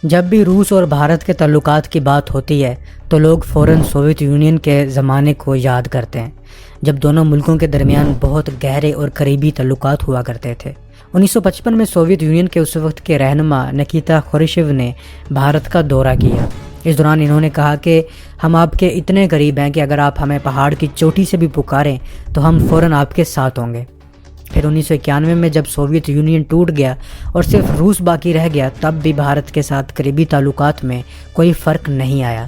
جب بھی روس اور بھارت کے تعلقات کی بات ہوتی ہے تو لوگ فوراً سوویت یونین کے زمانے کو یاد کرتے ہیں، جب دونوں ملکوں کے درمیان بہت گہرے اور قریبی تعلقات ہوا کرتے تھے۔ 1955 میں سوویت یونین کے اس وقت کے رہنما نکیتا خروشچیو نے بھارت کا دورہ کیا۔ اس دوران انہوں نے کہا کہ ہم آپ کے اتنے قریب ہیں کہ اگر آپ ہمیں پہاڑ کی چوٹی سے بھی پکاریں تو ہم فوراً آپ کے ساتھ ہوں گے۔ پھر 1991 میں جب سوویت یونین ٹوٹ گیا اور صرف روس باقی رہ گیا، تب بھی بھارت کے ساتھ قریبی تعلقات میں کوئی فرق نہیں آیا۔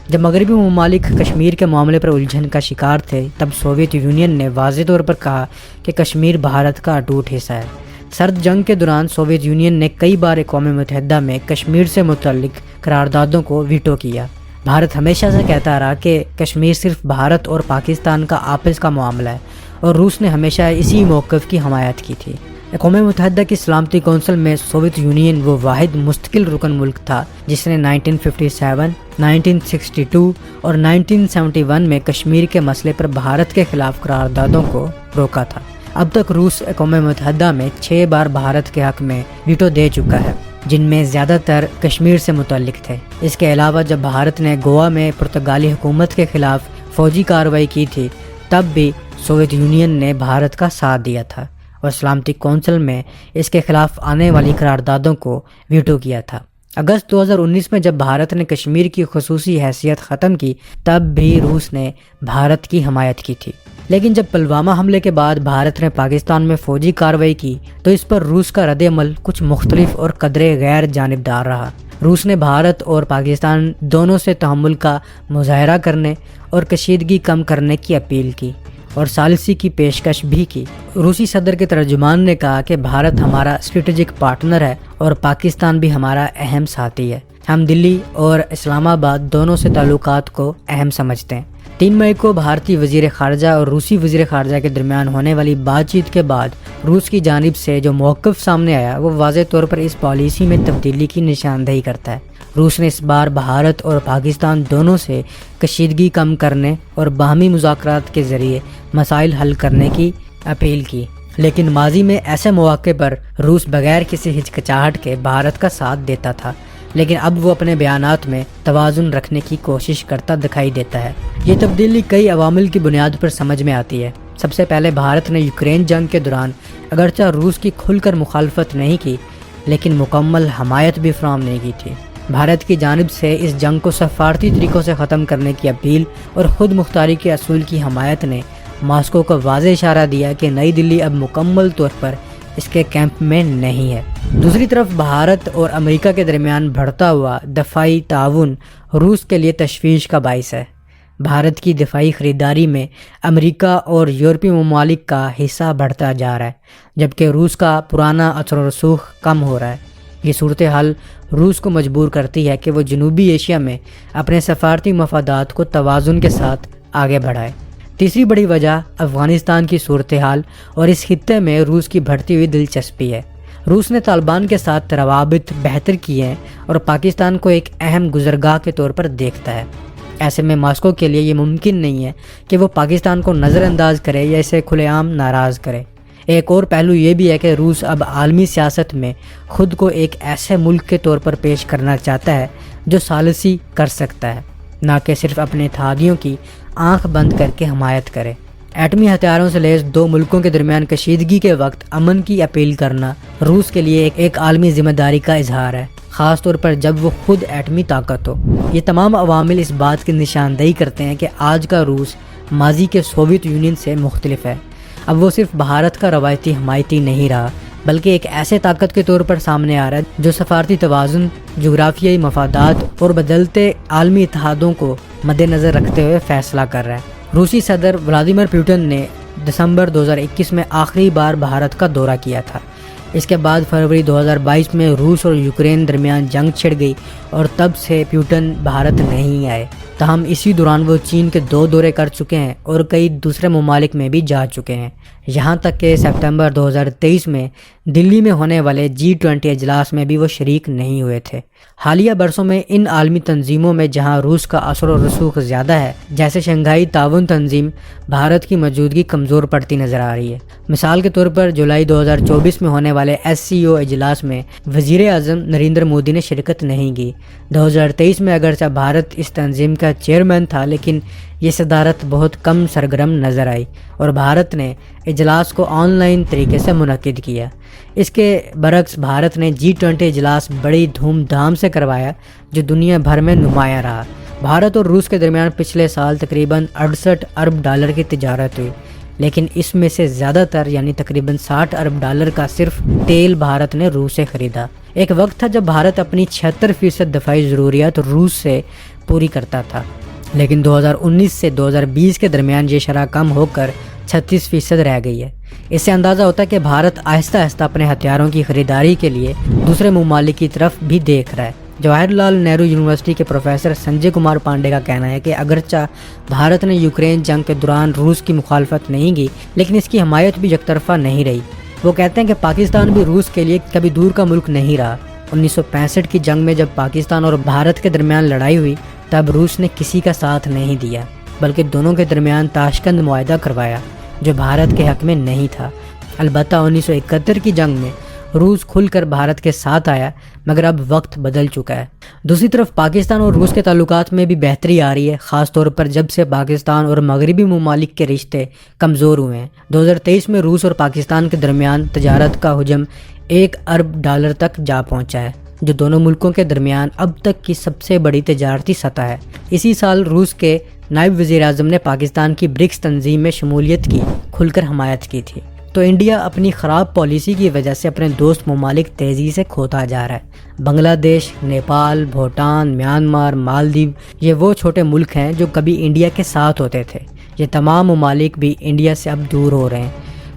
جب مغربی ممالک کشمیر کے معاملے پر الجھن کا شکار تھے، تب سوویت یونین نے واضح طور پر کہا کہ کشمیر بھارت کا اٹوٹ حصہ ہے۔ سرد جنگ کے دوران سوویت یونین نے کئی بار اقوام متحدہ میں کشمیر سے متعلق قراردادوں کو ویٹو کیا۔ بھارت ہمیشہ سے کہتا رہا کہ کشمیر صرف بھارت اور پاکستان کا آپس کا معاملہ ہے، اور روس نے ہمیشہ اسی موقف کی حمایت کی تھی۔ اقوام متحدہ کی سلامتی کونسل میں سوویت یونین وہ واحد مستقل رکن ملک تھا جس نے 1957، 1962 اور 1971 میں کشمیر کے مسئلے پر بھارت کے خلاف قراردادوں کو روکا تھا۔ اب تک روس اقوام متحدہ میں 6 بار بھارت کے حق میں ویٹو دے چکا ہے، جن میں زیادہ تر کشمیر سے متعلق تھے۔ اس کے علاوہ جب بھارت نے گوا میں پرتگالی حکومت کے خلاف فوجی کارروائی کی تھی، تب بھی سوویت یونین نے بھارت کا ساتھ دیا تھا اور سلامتی کونسل میں اس کے خلاف آنے والی قراردادوں کو ویٹو کیا تھا۔ اگست 2019 میں جب بھارت نے کشمیر کی خصوصی حیثیت ختم کی، تب بھی روس نے بھارت کی حمایت کی تھی۔ لیکن جب پلوامہ حملے کے بعد بھارت نے پاکستان میں فوجی کارروائی کی تو اس پر روس کا رد عمل کچھ مختلف اور قدرے غیر جانبدار رہا۔ روس نے بھارت اور پاکستان دونوں سے تحمل کا مظاہرہ کرنے اور کشیدگی کم کرنے کی اپیل کی اور ثالثی کی پیشکش بھی کی۔ روسی صدر کے ترجمان نے کہا کہ بھارت ہمارا اسٹریٹجک پارٹنر ہے اور پاکستان بھی ہمارا اہم ساتھی ہے۔ ہم دلی اور اسلام آباد دونوں سے تعلقات کو اہم سمجھتے ہیں۔ 3 مئی کو بھارتی وزیر خارجہ اور روسی وزیر خارجہ کے درمیان ہونے والی بات چیت کے بعد روس کی جانب سے جو موقف سامنے آیا وہ واضح طور پر اس پالیسی میں تبدیلی کی نشاندہی کرتا ہے۔ روس نے اس بار بھارت اور پاکستان دونوں سے کشیدگی کم کرنے اور باہمی مذاکرات کے ذریعے مسائل حل کرنے کی اپیل کی، لیکن ماضی میں ایسے مواقع پر روس بغیر کسی ہچکچاہٹ کے بھارت کا ساتھ دیتا تھا، لیکن اب وہ اپنے بیانات میں توازن رکھنے کی کوشش کرتا دکھائی دیتا ہے۔ یہ تبدیلی کئی عوامل کی بنیاد پر سمجھ میں آتی ہے۔ سب سے پہلے بھارت نے یوکرین جنگ کے دوران اگرچہ روس کی کھل کر مخالفت نہیں کی، لیکن مکمل حمایت بھی فراہم نہیں کی تھی۔ بھارت کی جانب سے اس جنگ کو سفارتی طریقوں سے ختم کرنے کی اپیل اور خود مختاری کے اصول کی حمایت نے ماسکو کو واضح اشارہ دیا کہ نئی دلی اب مکمل طور پر اس کے کیمپ میں نہیں ہے۔ دوسری طرف بھارت اور امریکہ کے درمیان بڑھتا ہوا دفاعی تعاون روس کے لیے تشویش کا باعث ہے۔ بھارت کی دفاعی خریداری میں امریکہ اور یورپی ممالک کا حصہ بڑھتا جا رہا ہے، جبکہ روس کا پرانا اثر و رسوخ کم ہو رہا ہے۔ یہ صورتحال روس کو مجبور کرتی ہے کہ وہ جنوبی ایشیا میں اپنے سفارتی مفادات کو توازن کے ساتھ آگے بڑھائے۔ تیسری بڑی وجہ افغانستان کی صورتحال اور اس خطے میں روس کی بڑھتی ہوئی دلچسپی ہے۔ روس نے طالبان کے ساتھ روابط بہتر کیے ہیں اور پاکستان کو ایک اہم گزرگاہ کے طور پر دیکھتا ہے۔ ایسے میں ماسکو کے لیے یہ ممکن نہیں ہے کہ وہ پاکستان کو نظر انداز کرے یا اسے کھلے عام ناراض کرے۔ ایک اور پہلو یہ بھی ہے کہ روس اب عالمی سیاست میں خود کو ایک ایسے ملک کے طور پر پیش کرنا چاہتا ہے جو ثالثی کر سکتا ہے، نہ کہ صرف اپنے اتحادیوں کی آنکھ بند کر کے حمایت کرے۔ ایٹمی ہتھیاروں سے لیس 2 ملکوں کے درمیان کشیدگی کے وقت امن کی اپیل کرنا روس کے لیے ایک عالمی ذمہ داری کا اظہار ہے، خاص طور پر جب وہ خود ایٹمی طاقت ہو۔ یہ تمام عوامل اس بات کی نشاندہی کرتے ہیں کہ آج کا روس ماضی کے سوویت یونین سے مختلف ہے۔ اب وہ صرف بھارت کا روایتی حمایتی نہیں رہا، بلکہ ایک ایسے طاقت کے طور پر سامنے آ رہا ہے جو سفارتی توازن، جغرافیائی مفادات اور بدلتے عالمی اتحادوں کو مد نظر رکھتے ہوئے فیصلہ کر رہا ہے۔ روسی صدر ولادیمیر پوٹن نے دسمبر 2021 میں آخری بار بھارت کا دورہ کیا تھا۔ اس کے بعد فروری 2022 میں روس اور یوکرین درمیان جنگ چھڑ گئی اور تب سے پوٹن بھارت نہیں آئے۔ تاہم اسی دوران وہ چین کے 2 دورے کر چکے ہیں اور کئی دوسرے ممالک میں بھی جا چکے ہیں، یہاں تک کہ سپتمبر 2023 میں دلی میں ہونے والے G20 اجلاس میں بھی وہ شریک نہیں ہوئے تھے۔ حالیہ برسوں میں ان عالمی تنظیموں میں جہاں روس کا اثر و رسوخ زیادہ ہے، جیسے شنگھائی تعاون تنظیم، بھارت کی موجودگی کمزور پڑتی نظر آ رہی ہے۔ مثال کے طور پر جولائی 2024 میں ہونے والے SCO اجلاس میں وزیر اعظم نریندر مودی نے شرکت نہیں کی۔ 2023 میں اگرچہ بھارت اس تنظیم کا چیئرمین تھا، لیکن یہ صدارت بہت کم سرگرم نظر آئی اور بھارت نے اجلاس کو آن لائن طریقے سے منعقد کیا۔ اس کے برعکس بھارت نے G20 اجلاس بڑی دھوم دھام سے کروایا، جو دنیا بھر میں نمایاں رہا۔ بھارت اور روس کے درمیان پچھلے سال تقریباً 68 ارب ڈالر کی تجارت ہوئی، لیکن اس میں سے زیادہ تر یعنی تقریباً 60 ارب ڈالر کا صرف تیل بھارت نے روس سے خریدا۔ ایک وقت تھا جب بھارت اپنی 76% دفاعی ضروریات روس سے پوری کرتا تھا، لیکن 2019 سے 2020 کے درمیان یہ شرح کم ہو کر 36% رہ گئی ہے۔ اس سے اندازہ ہوتا ہے کہ بھارت آہستہ آہستہ اپنے ہتھیاروں کی خریداری کے لیے دوسرے ممالک کی طرف بھی دیکھ رہا ہے۔ جواہر لال نہرو یونیورسٹی کے پروفیسر سنجے کمار پانڈے کا کہنا ہے کہ اگرچہ بھارت نے یوکرین جنگ کے دوران روس کی مخالفت نہیں کی، لیکن اس کی حمایت بھی یک طرفہ نہیں رہی۔ وہ کہتے ہیں کہ پاکستان بھی روس کے لیے کبھی دور کا ملک نہیں رہا۔ 1965 کی جنگ میں جب پاکستان اور بھارت کے درمیان لڑائی ہوئی، تب روس نے کسی کا ساتھ نہیں دیا، بلکہ دونوں کے درمیان تاشکند معاہدہ کروایا، جو بھارت کے حق میں نہیں تھا۔ البتہ 1971 کی جنگ میں روس کھل کر بھارت کے ساتھ آیا، مگر اب وقت بدل چکا ہے۔ دوسری طرف پاکستان اور روس کے تعلقات میں بھی بہتری آ رہی ہے، خاص طور پر جب سے پاکستان اور مغربی ممالک کے رشتے کمزور ہوئے ہیں۔ 2023 میں روس اور پاکستان کے درمیان تجارت کا حجم 1 ارب ڈالر تک جا پہنچا ہے، جو دونوں ملکوں کے درمیان اب تک کی سب سے بڑی تجارتی سطح ہے۔ اسی سال روس کے نائب وزیر اعظم نے پاکستان کی برکس تنظیم میں شمولیت کی کھل کر حمایت کی تھی۔ تو انڈیا اپنی خراب پالیسی کی وجہ سے اپنے دوست ممالک تیزی سے کھوتا جا رہا ہے۔ بنگلہ دیش، نیپال، بھوٹان، میانمار، مالدیو، یہ وہ چھوٹے ملک ہیں جو کبھی انڈیا کے ساتھ ہوتے تھے۔ یہ تمام ممالک بھی انڈیا سے اب دور ہو رہے ہیں۔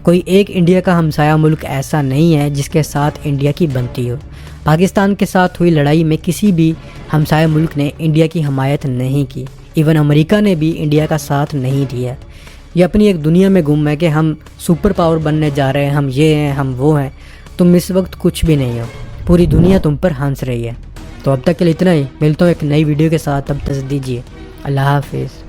کوئی ایک انڈیا کا ہمسایہ ملک ایسا نہیں ہے جس کے ساتھ انڈیا کی بنتی ہو۔ پاکستان کے ساتھ ہوئی لڑائی میں کسی بھی ہمسایہ ملک نے انڈیا کی حمایت نہیں کی، ایون امریکہ نے بھی انڈیا کا ساتھ نہیں دیا۔ یہ اپنی ایک دنیا میں گم ہے کہ ہم سپر پاور بننے جا رہے ہیں، ہم یہ ہیں، ہم وہ ہیں۔ تم اس وقت کچھ بھی نہیں ہو، پوری دنیا تم پر ہنس رہی ہے۔ تو اب تک کے لیے اتنا ہی، ملتا ہوں ایک نئی ویڈیو کے ساتھ، تب تک دیجیے اللہ حافظ۔